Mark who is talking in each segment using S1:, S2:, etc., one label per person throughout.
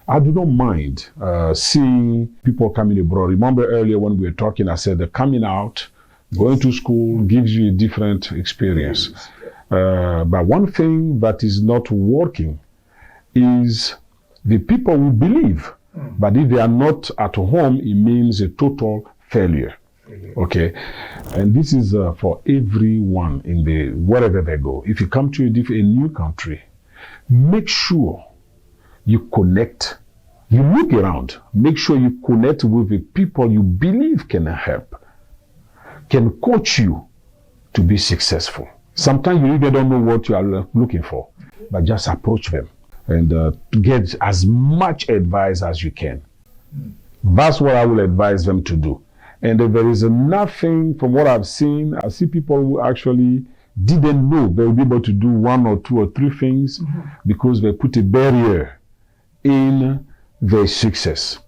S1: I do not mind seeing people coming abroad. Remember earlier when we were talking, I said the coming out, going to school gives you a different experience. But one thing that is not working is the people who believe. But if they are not at home, it means a total failure. Okay, and this is for everyone in the wherever they go. If you come to a new country, make sure you connect. You look around. Make sure you connect with the people you believe can help, can coach you to be successful. Sometimes you even don't know what you are looking for, but just approach them and get as much advice as you can. That's what I will advise them to do. And there is nothing, from what I've seen, I see people who actually didn't know they will be able to do 1 or 2 or 3 things because they put a barrier in their success.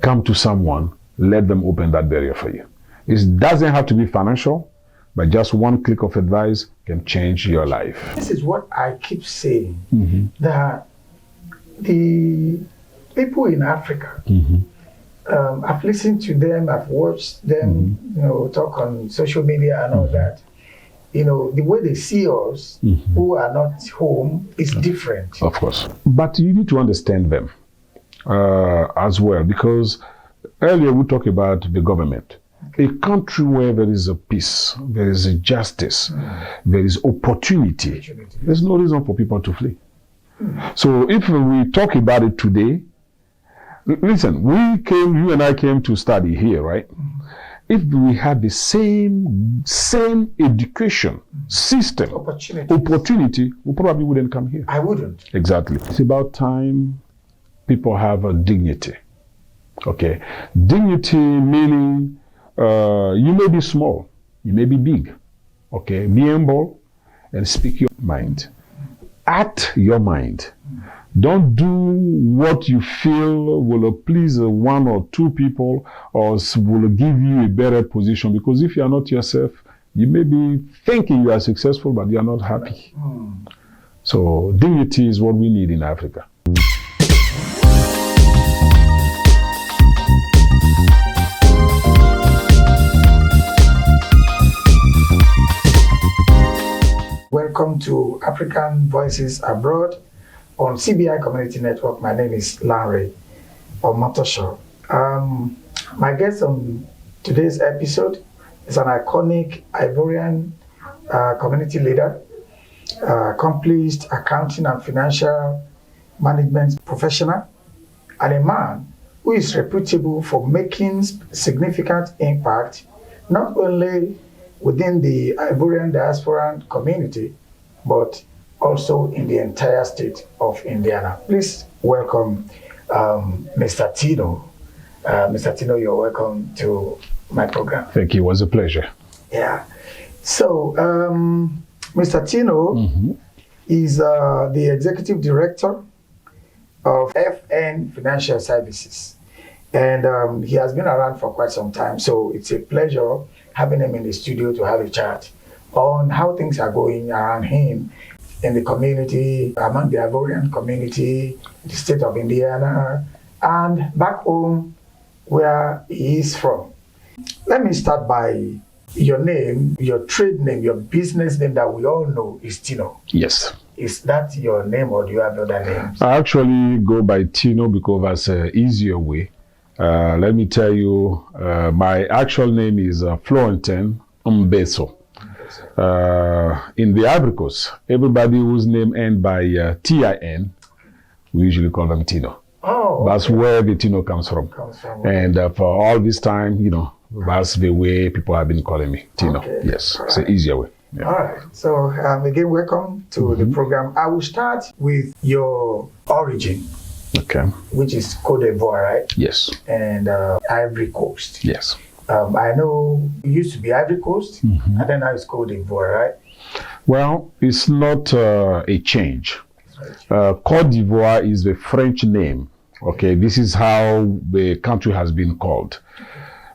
S1: Come to someone, let them open that barrier for you. It doesn't have to be financial, but just one click of advice can change your life.
S2: This is what I keep saying, that the people in Africa, I've listened to them, I've watched them, talk on social media and all that. The way they see us, who are not home, is different.
S1: Of course. But you need to understand them as well, because earlier we talked about the government. A country where there is a peace, there is a justice, there is opportunity, there's no reason for people to flee. So if we talk about it today, listen, you and I came to study here, right? If we had the same education system, opportunity, we probably wouldn't come here.
S2: I wouldn't.
S1: Exactly. It's about time people have a dignity. Okay. Dignity meaning you may be small, you may be big. Okay. Be humble and speak your mind. Act your mind. Don't do what you feel will please 1 or 2 people or will give you a better position. Because if you are not yourself, you may be thinking you are successful, but you are not happy. So dignity is what we need in Africa.
S2: Welcome to African Voices Abroad on CBI Community Network. My name is Lanre Omotoso. My guest on today's episode is an iconic Ivorian community leader, accomplished accounting and financial management professional, and a man who is reputable for making significant impact not only within the Ivorian diaspora community, but also in the entire state of Indiana. Please welcome Mr. Tino. Mr. Tino, you're welcome to my program.
S1: Thank you. It was a pleasure.
S2: Yeah. So, Mr. Tino is the executive director of FN Financial Services. And he has been around for quite some time. So it's a pleasure having him in the studio to have a chat on how things are going around him in the community, among the Ivorian community, the state of Indiana, and back home where he is from. Let me start by your name, your trade name, your business name that we all know is Tino.
S1: Yes.
S2: Is that your name or do you have other names?
S1: I actually go by Tino because that's an easier way. Let me tell you, my actual name is Florentin Mbeso. In the Ivory Coast, everybody whose name ends by T-I-N, we usually call them Tino.
S2: Oh, okay.
S1: That's where the Tino comes from. And for all this time, that's the way people have been calling me, Tino. Okay. Yes, it's an easier way. Yeah.
S2: All right. So again, welcome to the program. I will start with your origin.
S1: Okay.
S2: Which is Côte d'Ivoire, right?
S1: Yes.
S2: And Ivory Coast.
S1: Yes.
S2: I know it used to be Ivory Coast, and then now it's Côte d'Ivoire, right?
S1: Well, it's not a change. Côte d'Ivoire is the French name. Okay, this is how the country has been called.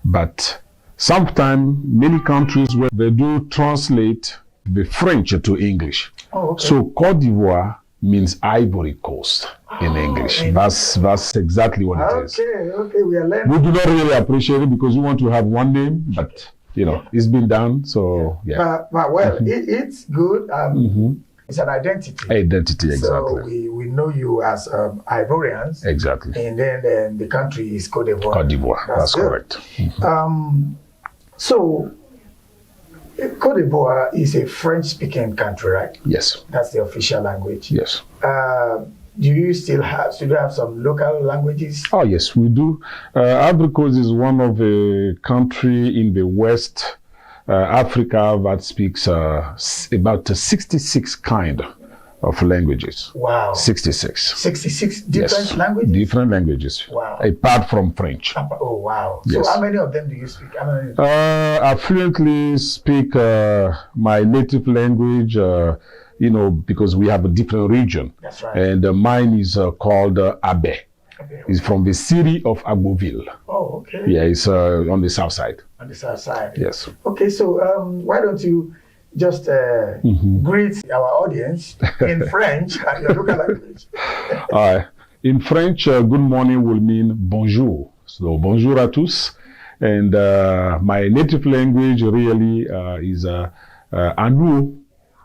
S1: But sometimes many countries where they do translate the French to English.
S2: Oh, okay.
S1: So Côte d'Ivoire means Ivory Coast. in English. That's exactly what it is.
S2: Okay, we are learning.
S1: We do not really appreciate it because we want to have one name, but it's been done. So yeah.
S2: But well, it's good. It's an identity.
S1: Identity, exactly.
S2: So we know you as Ivorians.
S1: Exactly.
S2: And then the country is Cote d'Ivoire.
S1: Cote d'Ivoire, that's correct.
S2: So Cote d'Ivoire is a French-speaking country, right?
S1: Yes.
S2: That's the official language.
S1: Yes.
S2: Do you have some local languages?
S1: Oh yes, we do. Ivory Coast is one of the country in the West Africa that speaks about 66 kind of languages.
S2: Wow.
S1: 66.
S2: 66 different languages?
S1: Different languages.
S2: Wow.
S1: Apart from French.
S2: Oh, wow.
S1: Yes.
S2: So how many of them do you speak?
S1: I fluently speak my native language, because we have a different region.
S2: That's right.
S1: And mine is called Abe. It's from the city of Agboville.
S2: Oh, okay.
S1: Yeah, it's on the south side.
S2: On the south side.
S1: Yes.
S2: Okay, so why don't you just greet our audience in French and your local language?
S1: In French, good morning will mean bonjour. So bonjour à tous. And my native language really is Anou,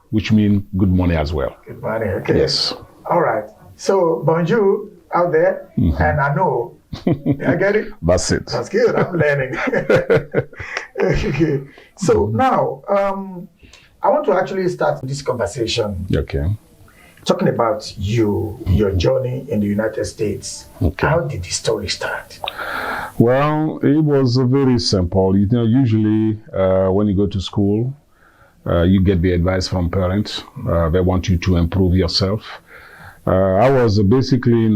S1: which means good morning as well.
S2: Good morning, okay.
S1: Yes.
S2: All right. So bonjour out there, and Anou. I get it?
S1: That's it.
S2: That's good. I'm learning. Okay. So now, I want to actually start this conversation.
S1: Okay.
S2: Talking about your journey in the United States.
S1: Okay.
S2: How did the story start?
S1: Well, it was very simple. Usually when you go to school, you get the advice from parents. They want you to improve yourself. I was basically in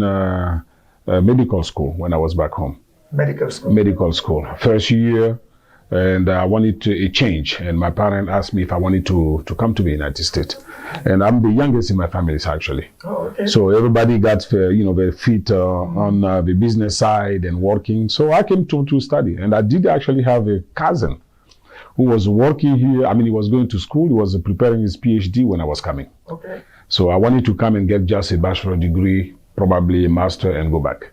S1: medical school when I was back home.
S2: Medical school?
S1: Medical school. First year, and I wanted a change. And my parents asked me if I wanted to come to the United States. And I'm the youngest in my family, actually.
S2: Oh, okay.
S1: So everybody got, their feet on the business side and working. So I came to study. And I did actually have a cousin who was working here. I mean, he was going to school. He was preparing his PhD when I was coming.
S2: Okay.
S1: So I wanted to come and get just a bachelor degree, probably a master, and go back.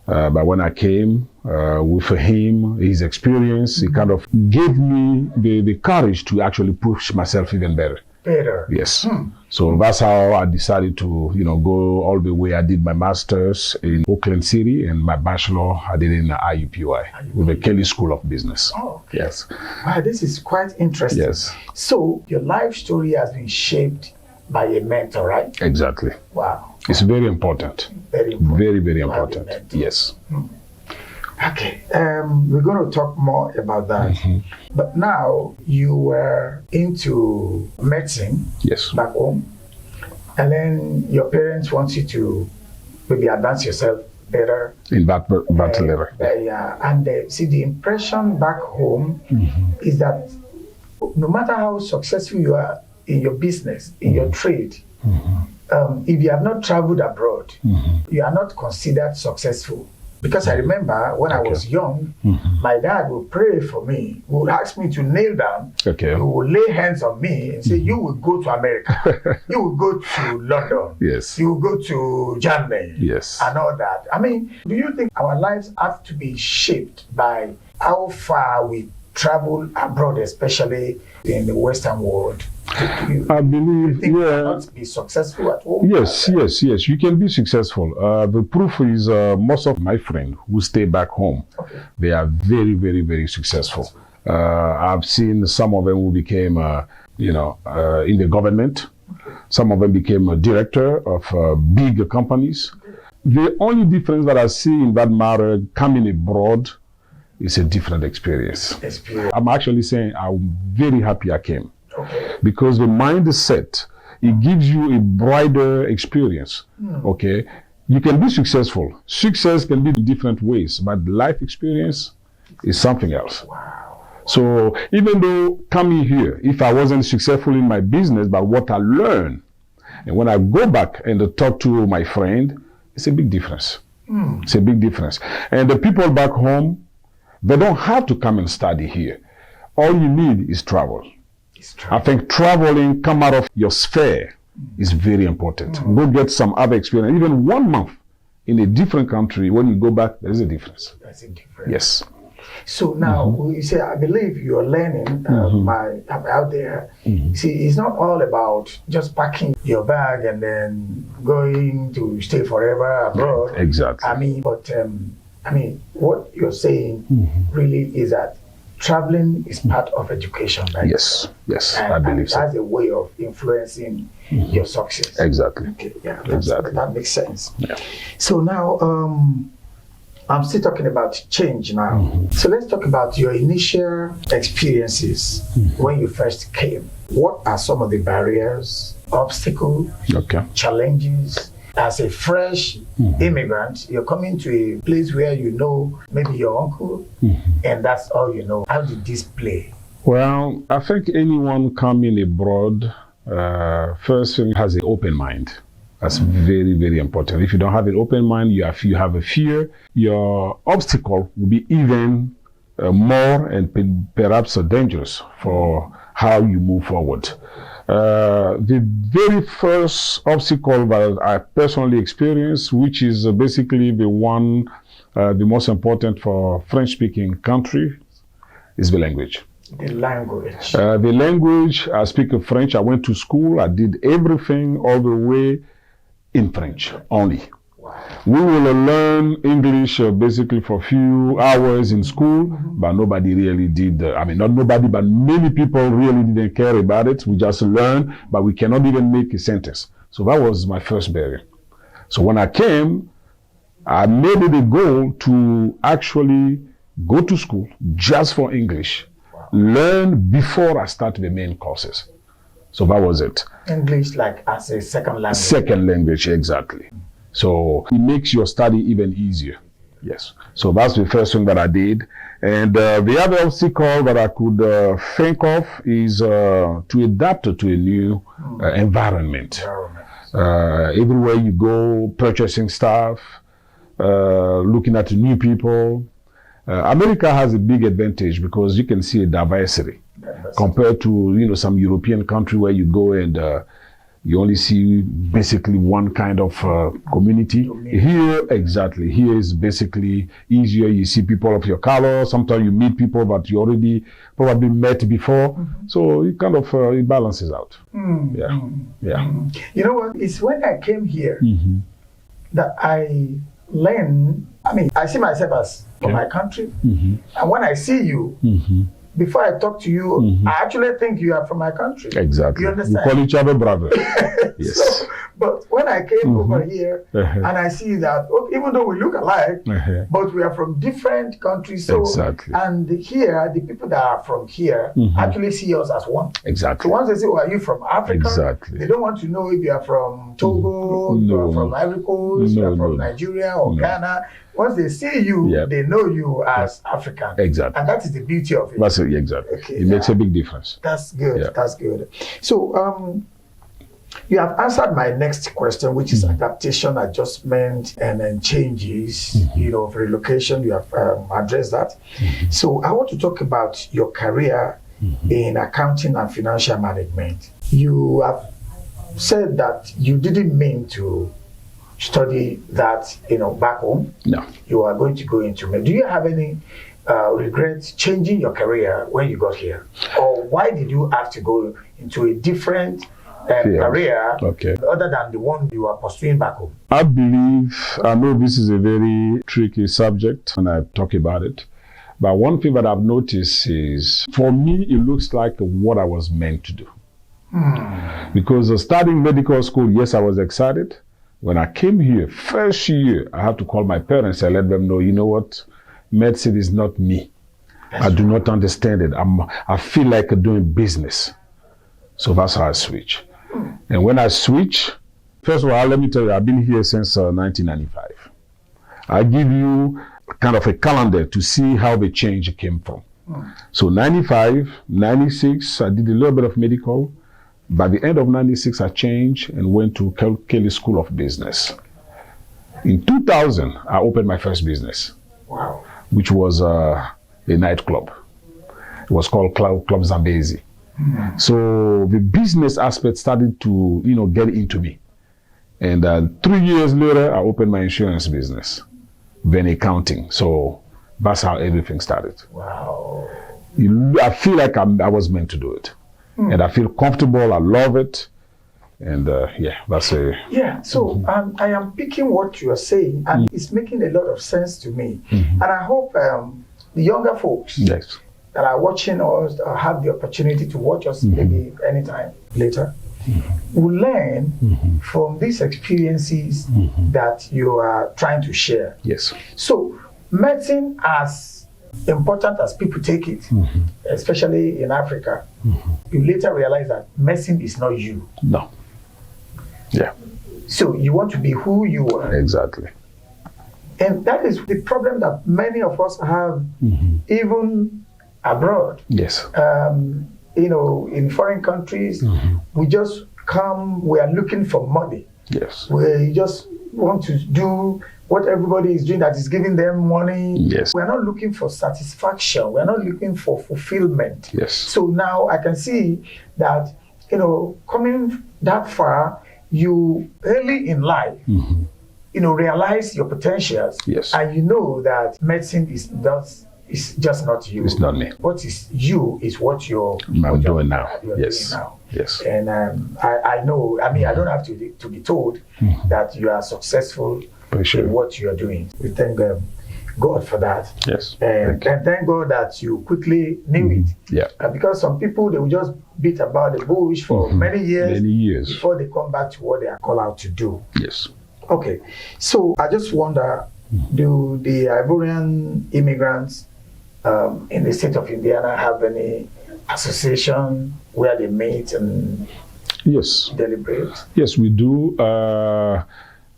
S1: But when I came with him, his experience, he kind of gave me the courage to actually push myself even better.
S2: Better?
S1: Yes. So that's how I decided to, go all the way. I did my master's in Oakland City and my bachelor I did in IUPUI with the Kelly School of Business.
S2: Oh, okay.
S1: Yes.
S2: Wow, this is quite interesting.
S1: Yes.
S2: So your life story has been shaped by a mentor, right?
S1: Exactly.
S2: Wow.
S1: It's very important.
S2: Very important.
S1: Very, very important. Yes.
S2: Okay. We're going to talk more about that. But now you were into medicine.
S1: Yes.
S2: Back home. And then your parents want you to maybe advance yourself better.
S1: In that level.
S2: Yeah. And see, the impression back home is that no matter how successful you are in your business, in your trade, if you have not traveled abroad, you are not considered successful. Because I remember when I was young, my dad would pray for me, would ask me to kneel down, he would lay hands on me and say, you will go to America, you will go to London,
S1: yes,
S2: you will go to Germany,
S1: yes,
S2: and all that. I mean, do you think our lives have to be shaped by how far we travel abroad, especially in the Western world?
S1: I believe,
S2: you cannot be successful at home?
S1: Yes, you can be successful. The proof is most of my friends who stay back home, they are very, very, very successful. I've seen some of them who became, in the government. Some of them became a director of big companies. The only difference that I see in that matter coming abroad is a different experience. I'm actually saying I'm very happy I came. Because the mindset, it gives you a brighter experience. Okay, you can be successful. Success can be in different ways, but life experience is something else.
S2: Wow.
S1: So even though coming here, if I wasn't successful in my business, but what I learned, and when I go back and talk to my friend, it's a big difference. It's a big difference. And the people back home, they don't have to come and study here. All you need is travel. I think traveling, come out of your sphere, is very important. Go get some other experience. Even 1 month in a different country, when you go back, there's a difference.
S2: That's a difference.
S1: Yes.
S2: So now, you say, I believe you're learning out there. See, it's not all about just packing your bag and then going to stay forever abroad.
S1: Exactly.
S2: I mean, what you're saying really is that traveling is part of education, right?
S1: Yes, I believe so.
S2: That's a way of influencing your success.
S1: Exactly.
S2: Okay, yeah,
S1: exactly.
S2: That makes sense.
S1: Yeah.
S2: So now, I'm still talking about change now. So let's talk about your initial experiences when you first came. What are some of the barriers, obstacles, challenges? As a fresh immigrant, you're coming to a place where you know maybe your uncle, and that's all you know. How did this play?
S1: Well, I think anyone coming abroad, first thing has an open mind. That's very, very important. If you don't have an open mind, you have a fear, your obstacle will be even more and perhaps dangerous for how you move forward. The very first obstacle that I personally experienced, which is basically the one, the most important for French-speaking country, is the language.
S2: The language.
S1: The language, I speak French. I went to school. I did everything all the way in French only.
S2: Wow.
S1: We will learn English basically for a few hours in school, but nobody really did. Not nobody, but many people really didn't care about it. We just learned, but we cannot even make a sentence. So that was my first barrier. So when I came, I made it a goal to actually go to school just for English, learn before I start the main courses. So that was it.
S2: English like as a second language.
S1: Second language, exactly. So it makes your study even easier. Yes. So that's the first thing that I did. And the other obstacle that I could think of is to adapt to a new environment. Everywhere you go, purchasing stuff, looking at new people. America has a big advantage because you can see a diversity. Compared to some European country where you go and you only see basically one kind of community. Here is basically easier. You see people of your color. Sometimes you meet people that you already probably met before. So it kind of it balances out. Yeah.
S2: You know what? It's when I came here that I learned. I see myself as from my country, and when I see you. Before I talk to you, I actually think you are from my country.
S1: Exactly.
S2: You understand?
S1: We call each other brother. Yes.
S2: So, but when I came over here and I see that, even though we look alike, but we are from different countries. So, and here, the people that are from here actually see us as one.
S1: Exactly.
S2: So once they say, "Oh, are you from Africa?"
S1: Exactly.
S2: They don't want to know if you are from Togo, you are from Ivory Coast, you are from Nigeria or Ghana. Once they see you, they know you as African.
S1: Exactly.
S2: And that is the beauty of it.
S1: That's it, exactly.
S2: Okay,
S1: it makes a big difference.
S2: That's good. Yeah. That's good. So, you have answered my next question, which is adaptation, adjustment, and then changes, of relocation. You have addressed that. So I want to talk about your career in accounting and financial management. You have said that you didn't mean to study that, back home.
S1: No.
S2: You are going to go into. Do you have any regrets changing your career when you got here, or why did you have to go into a different career other than the one you are pursuing back home?
S1: I know this is a very tricky subject when I talk about it, but one thing that I've noticed is, for me, it looks like what I was meant to do. Because starting medical school, yes, I was excited. When I came here, first year, I had to call my parents and let them know, you know what, medicine is not me. I do not understand it. I feel like doing business. So that's how I switch. And when I switch, first of all, let me tell you, I've been here since 1995. I give you kind of a calendar to see how the change came from. So 95, 96, I did a little bit of medical. By the end of 96, I changed and went to Kelly School of Business. In 2000, I opened my first business.
S2: Wow.
S1: Which was a nightclub. It was called Club Zambezi. So the business aspect started to, get into me. And 3 years later, I opened my insurance business, then accounting. So that's how everything started.
S2: Wow.
S1: I feel like I was meant to do it. And I feel comfortable, I love it. And that's a...
S2: Yeah, so I am picking what you are saying, and it's making a lot of sense to me. And I hope the younger folks that are watching us or have the opportunity to watch us maybe anytime later will learn from these experiences that you are trying to share.
S1: Yes.
S2: So medicine, as important as people take it, especially in Africa, you later realize that medicine is not you.
S1: No. Yeah.
S2: So you want to be who you are.
S1: Exactly.
S2: And that is the problem that many of us have, even abroad.
S1: Yes.
S2: In foreign countries, we just come, we are looking for money.
S1: Yes.
S2: We just want to do what everybody is doing that is giving them money.
S1: Yes.
S2: We're not looking for satisfaction. We're not looking for fulfillment.
S1: Yes.
S2: So now I can see that, coming that far, you early in life, realize your potentials.
S1: Yes.
S2: And you know that medicine is just not you.
S1: It's not me.
S2: What is you is what you're
S1: doing now. Yes.
S2: Doing now.
S1: Yes.
S2: And I know, I don't have to be told that you are successful in what you are doing. We thank God for that.
S1: Yes.
S2: And thank God that you quickly knew it.
S1: Yeah.
S2: Because some people, they will just beat about the bush for many years before they come back to what they are called out to do.
S1: Yes.
S2: Okay. So I just wonder, do the Ivorian immigrants in the state of Indiana have any association where they meet and deliberate?
S1: Yes, we do.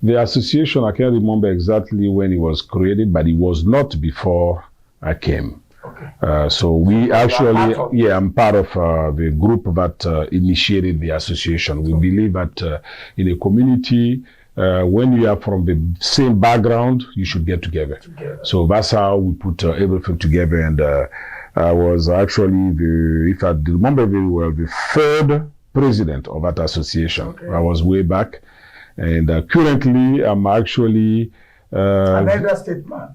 S1: The association, I can't remember exactly when it was created, but it was not before I came.
S2: Okay.
S1: So we actually, I'm part of the group that initiated the association. We believe that in a community, when you are from the same background, you should get together. So that's how we put everything together. And I was actually, if I remember very well, the third president of that association. Okay. I was way back. And currently, I'm actually...
S2: an elder statesman.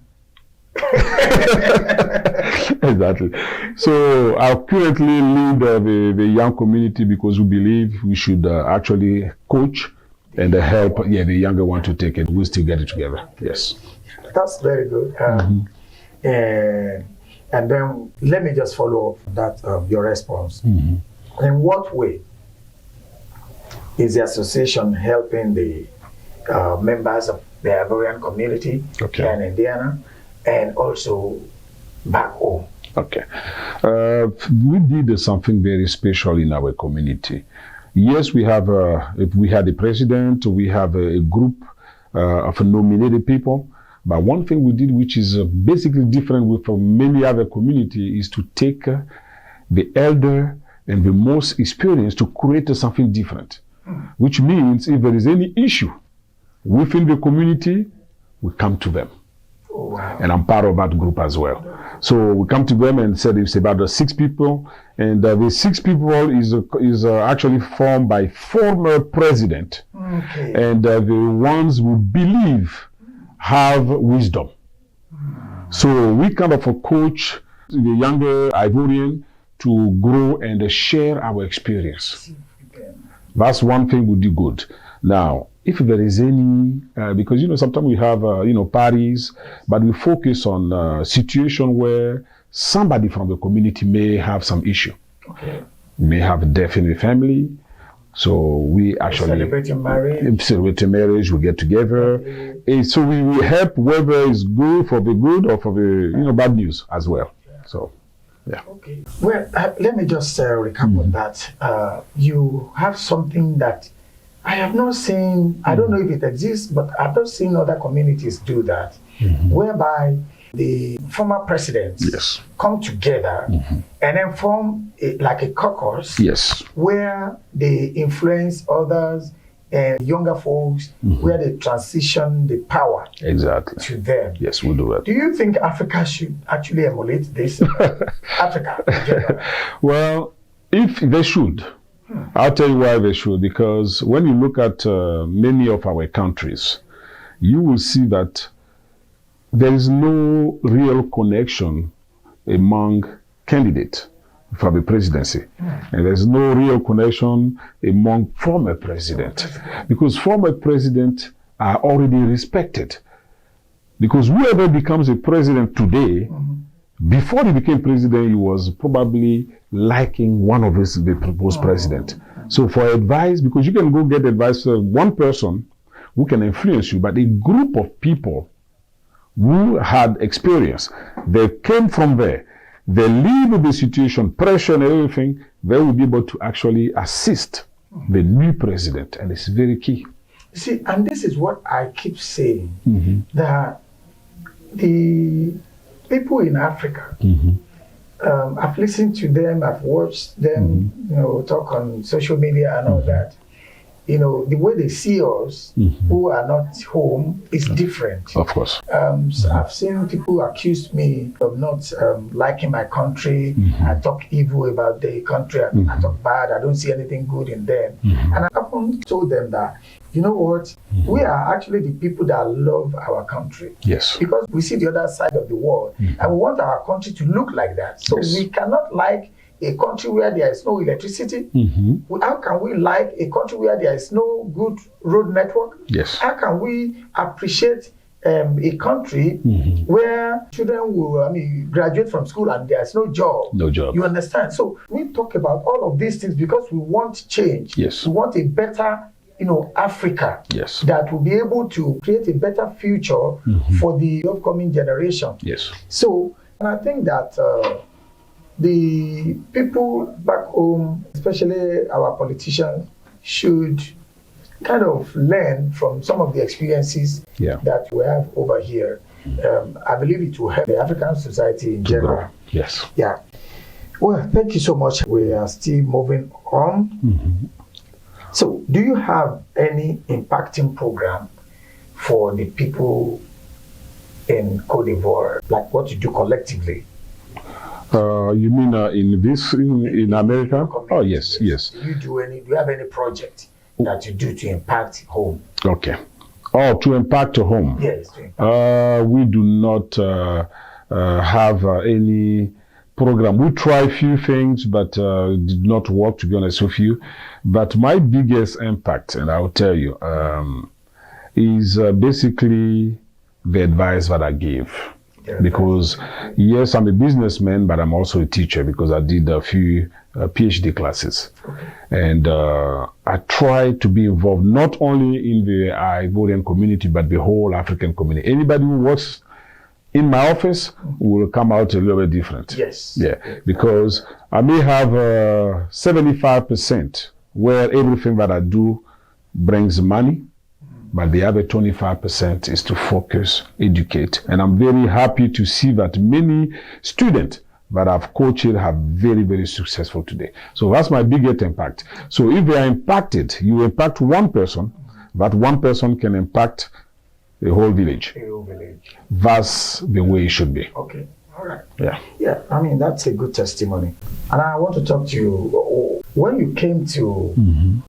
S1: Exactly. So I currently lead the young community because we believe we should actually coach and help the younger one to take it. We'll still get it together. Yes.
S2: That's very good. And then let me just follow up that your response. In what way is the association helping the members of the Ivorian community here in Indiana and also back home?
S1: Okay. We did something very special in our community. Yes, we had a president, we have a group of nominated people, but one thing we did, which is basically different from many other communities, is to take the elder and the most experienced to create something different. Which means if there is any issue within the community, we come to them.
S2: Oh, wow.
S1: And I'm part of that group as well. So we come to them and said it's about 6 people, and the 6 people is actually formed by former president, and the ones who believe have wisdom. So we kind of coach the younger Ivorian to grow and share our experience. That's one thing we do good. Now, if there is any, because sometimes we have parties, but we focus on a situation where somebody from the community may have some issue.
S2: Okay.
S1: May have a death in the family. So we actually
S2: celebrating
S1: marriage, we get together. Okay. So we help whether it's good for the good or for the bad news as well. So. Yeah.
S2: Okay. Well, let me just recap on that. You have something that I have not seen. I don't know if it exists, but I've not seen other communities do that, whereby the former presidents come together and then form like a caucus where they influence others and younger folks, where they transition the power to them.
S1: Yes, we'll do that.
S2: Do you think Africa should actually emulate this? Africa in general?
S1: Well, If they should, I'll tell you why they should. Because when you look at many of our countries, you will see that there is no real connection among candidates for the presidency. And there's no real connection among former presidents. Because former presidents are already respected. Because whoever becomes a president today, before he became president, he was probably liking one of the proposed president. So for advice, because you can go get advice from one person who can influence you, but a group of people who had experience, they came from there, they live with the situation, pressure and everything, they will be able to actually assist the new president, and it's very key.
S2: See, and this is what I keep saying, that the people in Africa, I've listened to them, I've watched them, talk on social media and all that. The way they see us, who are not home, is different.
S1: Of course.
S2: So I've seen people accuse me of not liking my country. I talk evil about the country. I talk bad. I don't see anything good in them. And I often told them that, you know what? We are actually the people that love our country.
S1: Yes.
S2: Because we see the other side of the world. And we want our country to look like that. So we cannot like a country where there is no electricity. How can we like a country where there is no good road network?
S1: Yes.
S2: How can we appreciate a country where children will graduate from school and there is no job?
S1: No job.
S2: You understand? So we talk about all of these things because we want change.
S1: Yes.
S2: We want a better Africa,
S1: yes,
S2: that will be able to create a better future for the upcoming generation.
S1: Yes.
S2: So, and I think that the people back home, especially our politicians, should kind of learn from some of the experiences that we have over here. I believe it will help the African society in general.
S1: Yes.
S2: Yeah. Well, thank you so much. We are still moving on. So, do you have any impacting program for the people in Cote d'Ivoire, like what you do collectively?
S1: You mean in America? Oh, yes, yes.
S2: Do you have any project that you do to impact home?
S1: Okay. Oh, to impact home?
S2: Yes. To impact.
S1: We do not have any program. We try a few things, but did not work, to be honest with you. But my biggest impact, and I'll tell you, is basically the advice that I give. Because yes, I'm a businessman, but I'm also a teacher because I did a few PhD classes. And I try to be involved not only in the Ivorian community, but the whole African community. Anybody who works in my office will come out a little bit different.
S2: Yes.
S1: Yeah, because I may have 75% where everything that I do brings money, but the other 25% is to focus, educate. And I'm very happy to see that many students that I've coached have very, very successful today. So that's my biggest impact. So if they are impacted, you impact one person, that one person can impact the whole village. That's the way it should be.
S2: Okay. All right.
S1: Yeah.
S2: Yeah, I mean, that's a good testimony. And I want to talk to you. When you came to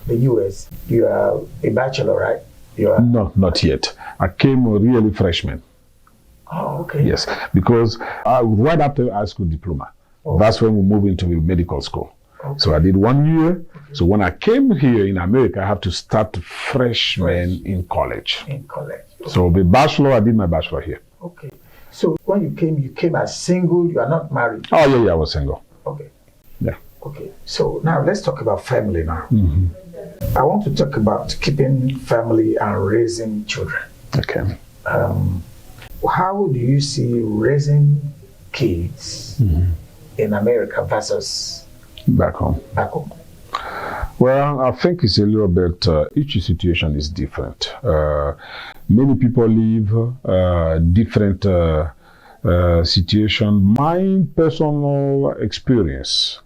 S2: the US, you are a bachelor, right?
S1: No, not yet. I came a really freshman.
S2: Oh, okay.
S1: Yes, because right after high school diploma, that's when we moved into the medical school. Okay. So I did 1 year. Okay. So when I came here in America, I have to start freshman in college.
S2: In college. Okay.
S1: So the bachelor, I did my bachelor here.
S2: Okay. So when you came as single, you are not married?
S1: Oh, yeah, I was single.
S2: Okay.
S1: Yeah.
S2: Okay. So now let's talk about family now. I want to talk about keeping family and raising children.
S1: Okay.
S2: How do you see raising kids in America versus
S1: back home? Well, I think it's a little bit, each situation is different. Many people live different situation. My personal experience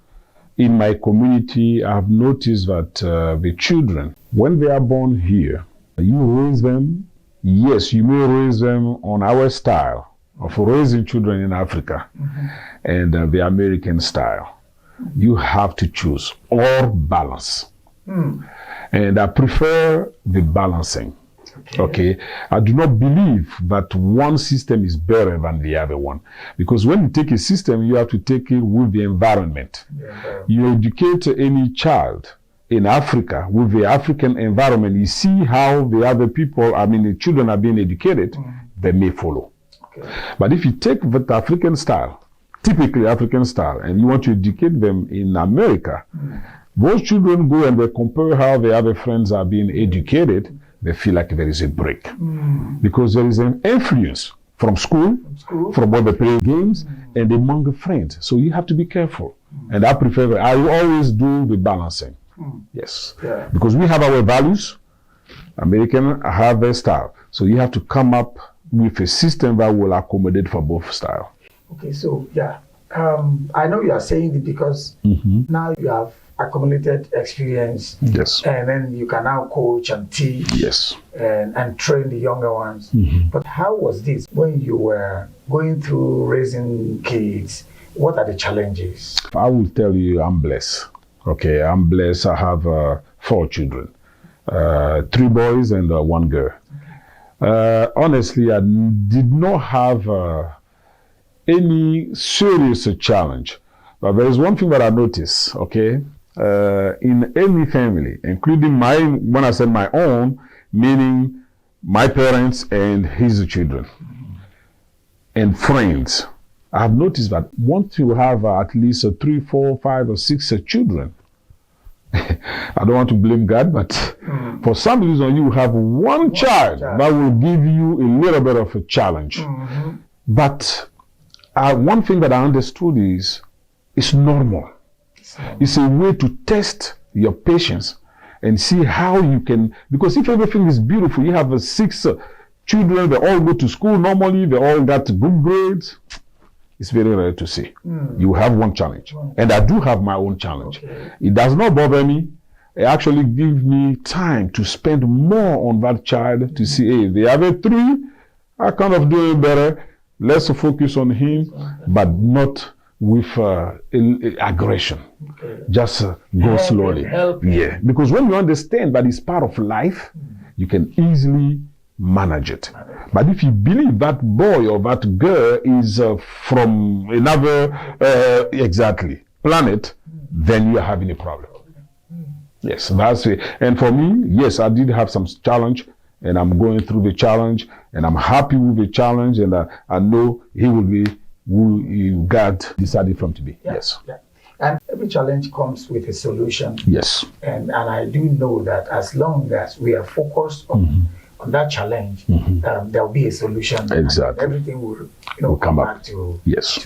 S1: in my community, I've noticed that the children, when they are born here, you raise them. Yes, you may raise them on our style of raising children in Africa and the American style. You have to choose or balance. And I prefer the balancing. Okay. I do not believe that one system is better than the other one. Because when you take a system, you have to take it with the environment. You educate any child in Africa with the African environment, you see how the other people, the children are being educated, they may follow. But if you take the African style, typically African style, and you want to educate them in America, those children go and they compare how the other friends are being educated, they feel like there is a break. Because there is an influence from school, from what they play games, and among the friends. So you have to be careful. And I prefer, I always do the balancing. Yes. Because we have our values, Americans have their style. So you have to come up with a system that will accommodate for both styles.
S2: Okay, so I know you are saying it because now you have accumulated experience.
S1: Yes.
S2: And then you can now coach and teach.
S1: Yes.
S2: And train the younger ones. But how was this when you were going through raising kids? What are the challenges?
S1: I will tell you, I'm blessed. Okay, I'm blessed. I have 4 children, 3 boys and 1 girl. Honestly, I did not have any serious challenge. But there is one thing that I noticed, okay? In any family, including when I said my own, meaning my parents and his children, and friends, I have noticed that once you have at least 3, 4, 5, or 6 children, I don't want to blame God, but for some reason you have one child that will give you a little bit of a challenge. But one thing that I understood is it's normal. It's a way to test your patience and see how you can, because if everything is beautiful, you have 6 children, they all go to school normally, they all got good grades. It's very rare to see. You have one challenge. And I do have my own challenge. It does not bother me. It actually gives me time to spend more on that child to see, hey, the other 3 are kind of doing better. Let's focus on him, but not with aggression. Just go slowly. Yeah, because when you understand that it's part of life, you can easily manage it. But if you believe that boy or that girl is from another planet, then you are having a problem. Yes, that's it. And for me, yes, I did have some challenge, and I'm going through the challenge, and I'm happy with the challenge, and I know he will be who God decided for him to be. Yes.
S2: And every challenge comes with a solution.
S1: Yes.
S2: And I do know that as long as we are focused on that challenge, there will be a solution.
S1: Exactly.
S2: Everything will come back to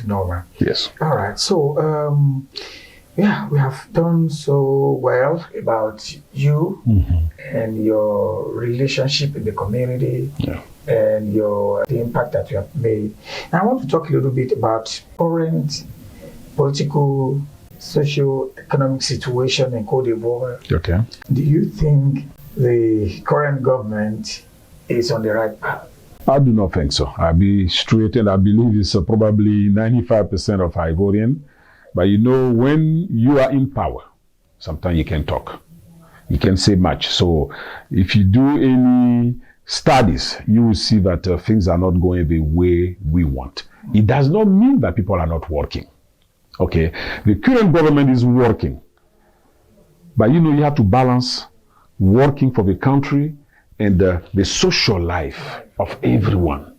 S2: normal.
S1: Yes.
S2: All right. So, we have done so well about you and your relationship in the community and the impact that you have made. And I want to talk a little bit about current political, socio-economic situation in Côte d'Ivoire.
S1: Okay.
S2: Do you think the current government is on the right path?
S1: I do not think so. I'll be straight, and I believe it's probably 95% of Ivorian. But you know, when you are in power, sometimes you can talk. You can say much. So if you do any studies, you will see that things are not going the way we want. It does not mean that people are not working. Okay, the current government is working. But you know, you have to balance working for the country and the social life of everyone.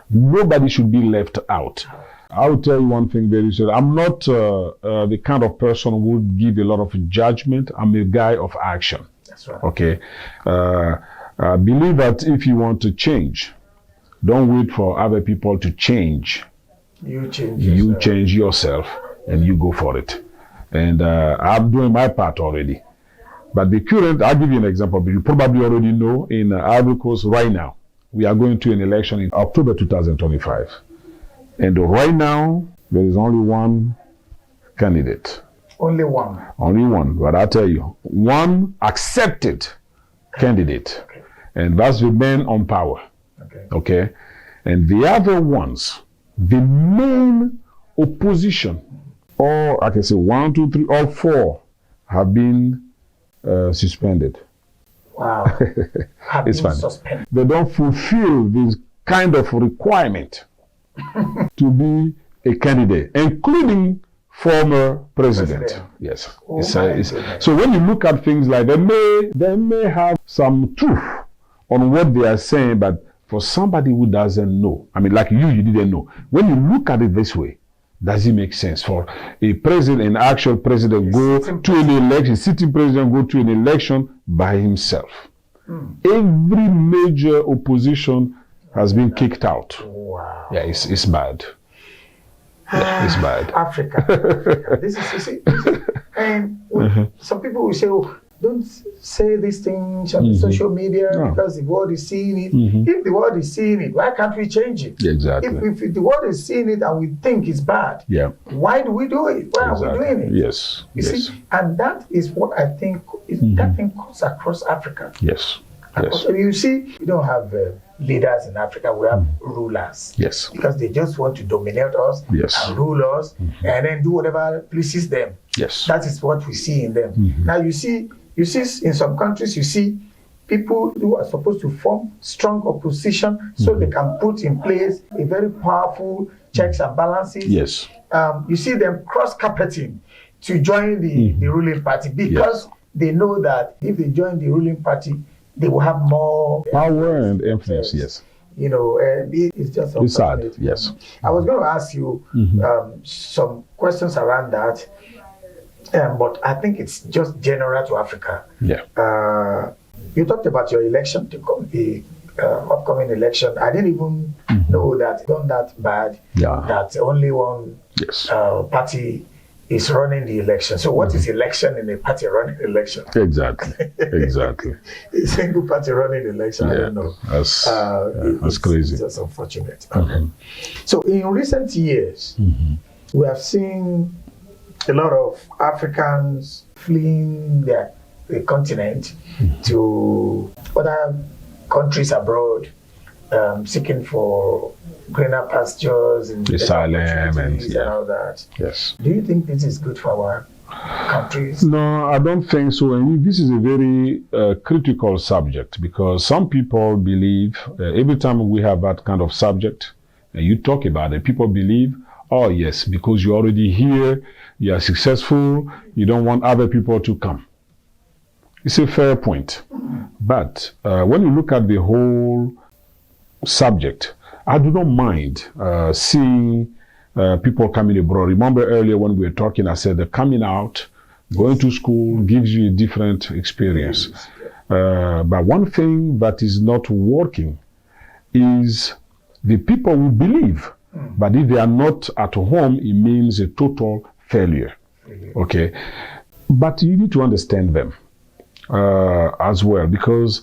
S1: Nobody should be left out. I will tell you one thing very serious. I'm not the kind of person who would give a lot of judgment. I'm a guy of action.
S2: That's right.
S1: Okay. I believe that if you want to change, don't wait for other people to change.
S2: You change
S1: yourself and you go for it. And I'm doing my part already. But the current, I'll give you an example, but you probably already know, in Ivory Coast right now, we are going to an election in October 2025. And right now, there is only one candidate.
S2: Only one?
S1: Only one. But I tell you, one accepted candidate.
S2: Okay.
S1: And that's the man on power. Okay? And the other ones, the main opposition all, I can say 1, 2, 3, all 4 have been suspended.
S2: Wow. Have
S1: It's
S2: been
S1: funny.
S2: suspended.
S1: They don't fulfill this kind of requirement to be a candidate, including former president. Yes.
S2: Oh
S1: So when you look at things like they may have some truth on what they are saying, but for somebody who doesn't know, I mean, like you didn't know. When you look at it this way, does it make sense for a president, an actual president, go to an election, sitting president go to an election by himself? Every major opposition has been kicked out.
S2: Wow.
S1: Yeah, it's bad. Yeah, it's bad.
S2: Africa. This is, you see, and some people will say, oh, don't say these things on social media because the world is seeing it. If the world is seeing it, why can't we change it?
S1: Yeah, exactly.
S2: If the world is seeing it and we think it's bad, why do we do it? Why are we doing it?
S1: Yes.
S2: You see, and that is what I think that thing cuts across Africa.
S1: Yes. Yes.
S2: You see, we don't have leaders in Africa, we have rulers.
S1: Yes.
S2: Because they just want to dominate us and rule us and then do whatever pleases them.
S1: Yes.
S2: That is what we see in them. Now you see in some countries, you see people who are supposed to form strong opposition so they can put in place a very powerful checks and balances.
S1: Yes.
S2: You see them cross-carpeting to join the ruling party because they know that if they join the ruling party, they will have more
S1: power and influence. Yes.
S2: You know, it's just
S1: it's sad. Yes.
S2: I was going to ask you some questions around that, but I think it's just general to Africa.
S1: Yeah.
S2: You talked about your election, the upcoming election. I didn't even know that it's done that bad.
S1: Yeah.
S2: That only one party is running the election. So what is election in a party running election?
S1: Exactly. Exactly.
S2: A single party running election, I don't know.
S1: That's crazy.
S2: It's just unfortunate. So in recent years, we have seen a lot of Africans fleeing the continent to other countries abroad, seeking for greener pastures and
S1: asylum
S2: and all that.
S1: Yes.
S2: Do you think this is good for our countries?
S1: No, I don't think so. And this is a very critical subject because some people believe every time we have that kind of subject and you talk about it, people believe, oh yes, because you're already here, you are successful, you don't want other people to come. It's a fair point. But when you look at the whole subject, I do not mind seeing people coming abroad. Remember earlier when we were talking, I said that coming out, going to school gives you a different experience. But one thing that is not working is the people who believe. But if they are not at home, it means a total failure. Okay? But you need to understand them as well, because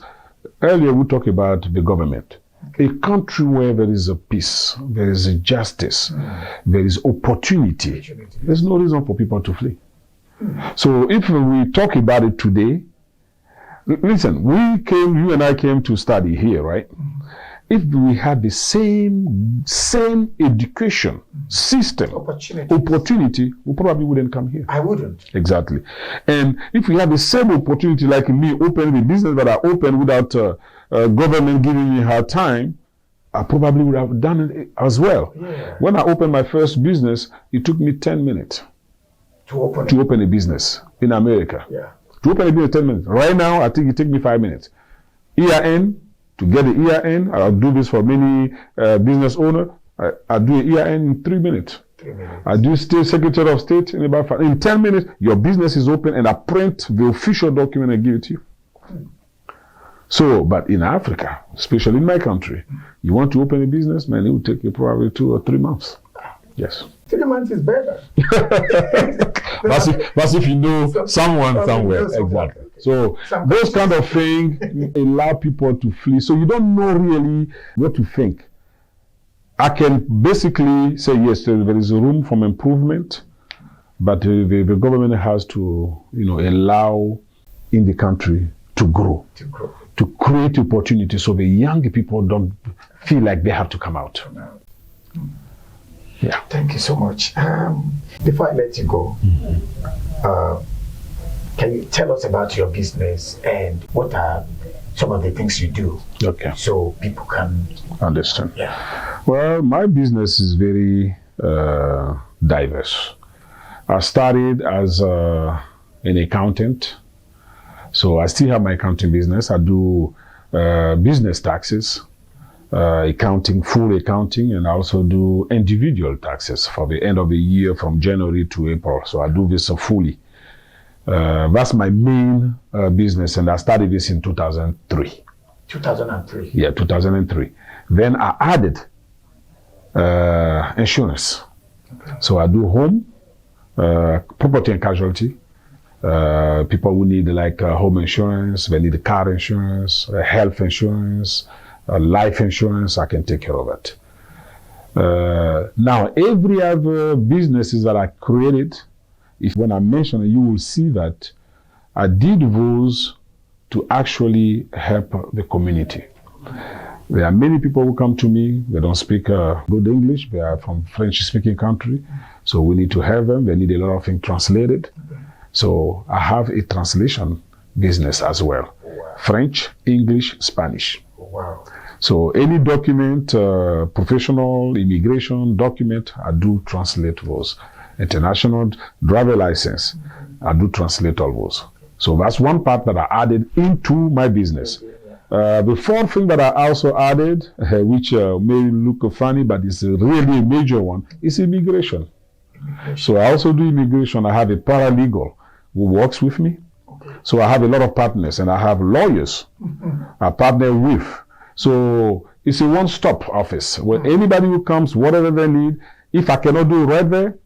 S1: earlier we talked about the government. A country where there is a peace, there is a justice, there is opportunity, there's no reason for people to flee. So if we talk about it today, listen, you and I came to study here, right? If we had the same education system, opportunity, we probably wouldn't come here.
S2: I wouldn't.
S1: Exactly. And if we had the same opportunity like me, opening a business that I opened without government giving me hard time, I probably would have done it as well.
S2: Yeah.
S1: When I opened my first business, it took me 10 minutes
S2: to open
S1: a business in America.
S2: Yeah.
S1: To open a business, 10 minutes. Right now, I think it takes me 5 minutes. EIN, to get the EIN, I'll do this for many business owners. I do an EIN in 3 minutes.
S2: 3 minutes.
S1: I do State Secretary of State in about 5. In 10 minutes, your business is open and I print the official document and give it to you. So, but in Africa, especially in my country, you want to open a business, man, it will take you probably 2 or 3 months. Yes.
S2: 3 months is better.
S1: That's if you know someone somewhere. Exactly. So those kind of things allow people to flee. So you don't know really what to think. I can basically say, yes, there is room for improvement, but the government has to, allow in the country to grow, to create opportunities so the young people don't feel like they have to come out. Yeah.
S2: Thank you so much. Before I let you go, can you tell us about your business and what are some of the things you do?
S1: Okay.
S2: So people can
S1: Understand.
S2: Yeah.
S1: Well, my business is very diverse. I started as an accountant. So I still have my accounting business. I do business taxes, accounting, full accounting, and I also do individual taxes for the end of the year from January to April. So I do this fully. That's my main business, and I started this in 2003.
S2: 2003?
S1: Yeah, 2003. Then I added insurance. Okay. So I do home, property and casualty. People who need like home insurance, they need car insurance, health insurance, life insurance, I can take care of it. Now, every other businesses that I created, when I mention it, you will see that I did those to actually help the community. There are many people who come to me, they don't speak good English, they are from French-speaking country, so we need to have them, they need a lot of things translated. So I have a translation business as well. Wow. French, English, Spanish.
S2: Wow.
S1: So any document, professional, immigration document, I do translate those. International driver license, I do translate all those. So that's one part that I added into my business. The fourth thing that I also added, which may look funny, but it's really a major one, is immigration. So I also do immigration. I have a paralegal who works with me. Okay. So I have a lot of partners, and I have lawyers I partner with. So it's a one-stop office where anybody who comes, whatever they need, if I cannot do it right there,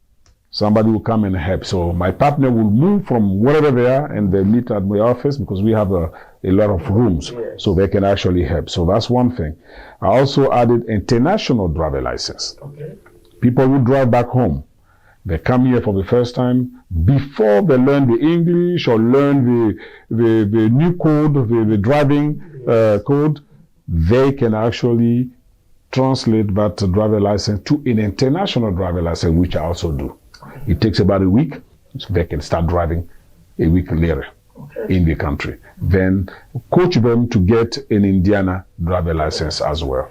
S1: somebody will come and help. So my partner will move from wherever they are and they meet at my office because we have a lot of rooms, yes. So they can actually help. So that's one thing. I also added international driver license. Okay. People who drive back home, they come here for the first time. Before they learn the English or learn the new code, the driving code, they can actually translate that driver license to an international driver license, which I also do. It takes about a week, so they can start driving a week later in the country. Then coach them to get an Indiana driver license as well.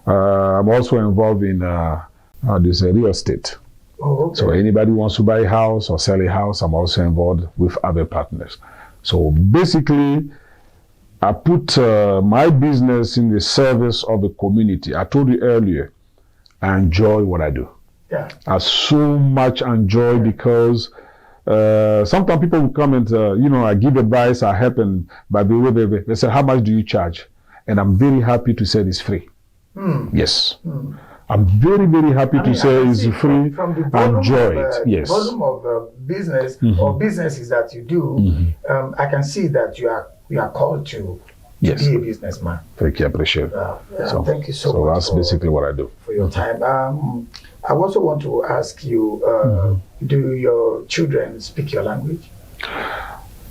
S1: I'm also involved in real estate. Oh, okay. So anybody who wants to buy a house or sell a house, I'm also involved with other partners. So basically, I put my business in the service of the community. I told you earlier, I enjoy what I do. Yeah. I so much enjoy because sometimes people will come and, I give advice, I help, and by the way, they say, how much do you charge? And I'm very happy to say it's free. Yes. I'm very, very happy to say it's free. From the volume enjoy it. Yes.
S2: Volume of business or businesses that you do, I can see that you are called to be a businessman.
S1: Thank you, I appreciate it.
S2: So, thank you so much.
S1: So that's basically what I do.
S2: For your time. I also want to ask you, do your children speak your language?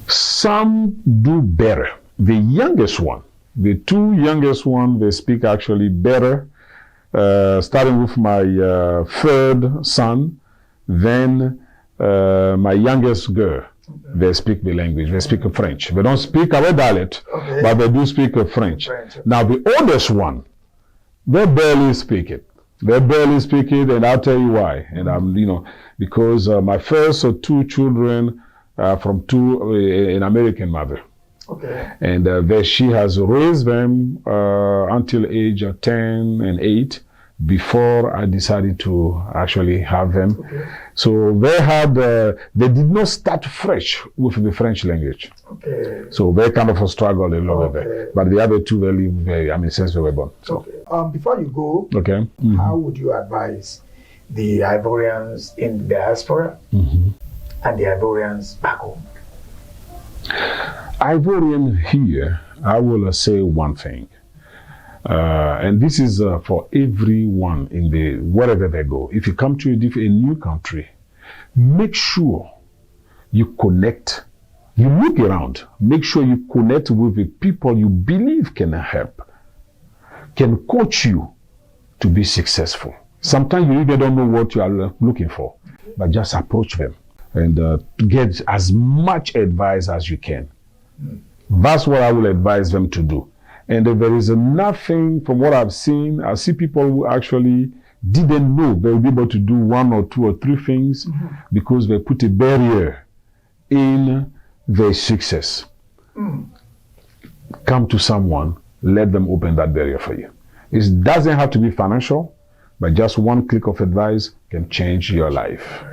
S1: Some do better. The youngest one, the two youngest one, they speak actually better. Starting with my third son, then my youngest girl. They speak the language. They speak French. They don't speak our dialect, but they do speak French. Now the oldest one, they barely speak it. They barely speak it, and I'll tell you why. And because my first two children are from an American mother. Okay. And she has raised them until age of 10 and 8 before I decided to actually have them. Okay. So they did not start fresh with the French language. Okay. So they kind of struggled a little bit. But the other two, they live since they were born. So.
S2: Okay. Before you go, how would you advise the Ivorians in the diaspora and the Ivorians back home?
S1: Ivorian here, I will say one thing. And this is for everyone wherever they go. If you come to a new country, make sure you connect. You look around. Make sure you connect with the people you believe can help, can coach you to be successful. Sometimes you even don't know what you are looking for, but just approach them and get as much advice as you can. That's what I will advise them to do. And if there is nothing, from what I've seen, I see people who actually didn't know they will be able to do 1 or 2 or 3 things because they put a barrier in their success. Come to someone, let them open that barrier for you. It doesn't have to be financial, but just one click of advice can change your life.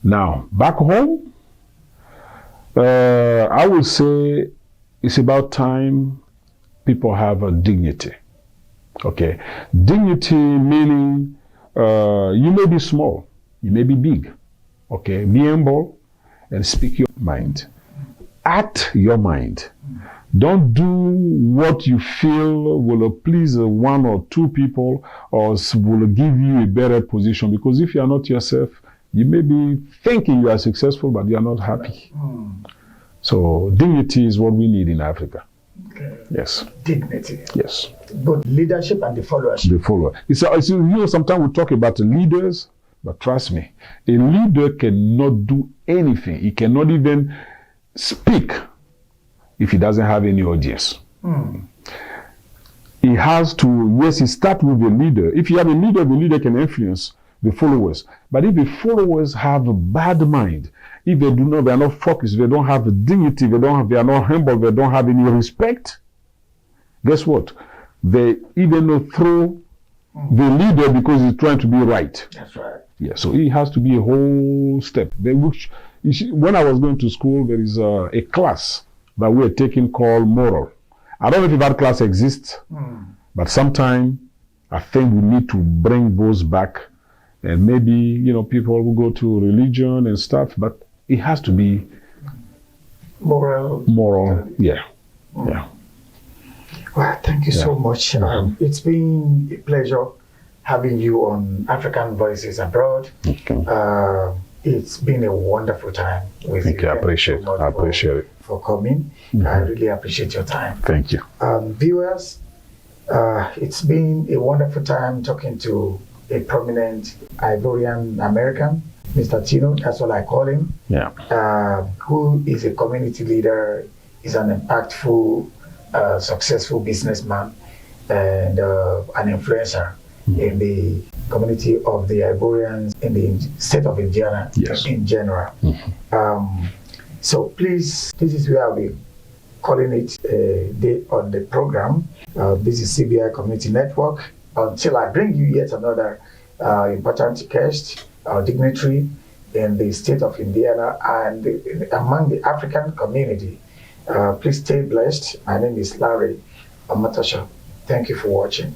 S1: Now, back home, I would say it's about time people have a dignity. Okay, dignity meaning you may be small, you may be big. Okay, be humble and speak your mind. Act your mind. Don't do what you feel will please 1 or 2 people or will give you a better position, because if you are not yourself, you may be thinking you are successful, but you are not happy. So dignity is what we need in Africa.
S2: Okay.
S1: Yes.
S2: Dignity.
S1: Yes.
S2: Both leadership and the followership.
S1: The follower. It's, you know, sometimes we talk about leaders, but trust me, a leader cannot do anything. He cannot even speak if he doesn't have any audience. He has to, yes, he starts with the leader. If you have a leader, the leader can influence the followers. But if the followers have a bad mind, if they do not, they are not focused, they don't have dignity, they are not humble, they don't have any respect, guess what? They even throw the leader because he's trying to be right.
S2: That's right.
S1: Yeah, so it has to be a whole step. When I was going to school, there is a class that we're taking called moral. I don't know if that class exists, but sometime I think we need to bring those back, and maybe, you know, people will go to religion and stuff, but it has to be
S2: moral.
S1: Yeah. Yeah.
S2: Well, thank you so much. It's been a pleasure having you on African Voices Abroad.
S1: Okay.
S2: It's been a wonderful time with you.
S1: Thank you. I appreciate it.
S2: For coming. I really appreciate your time.
S1: Thank you.
S2: Viewers, it's been a wonderful time talking to a prominent Ivorian American, Mr. Tino, that's what I call him.
S1: Yeah.
S2: Who is a community leader, is an impactful, successful businessman, and an influencer in the community of the Ivorians in the state of Indiana in general. So please, this is where I'll be calling it a day on the program. This is CBI Community Network. Until I bring you yet another important guest, dignitary in the state of Indiana and among the African community. Please stay blessed. My name is Lanre Omotoso. Thank you for watching.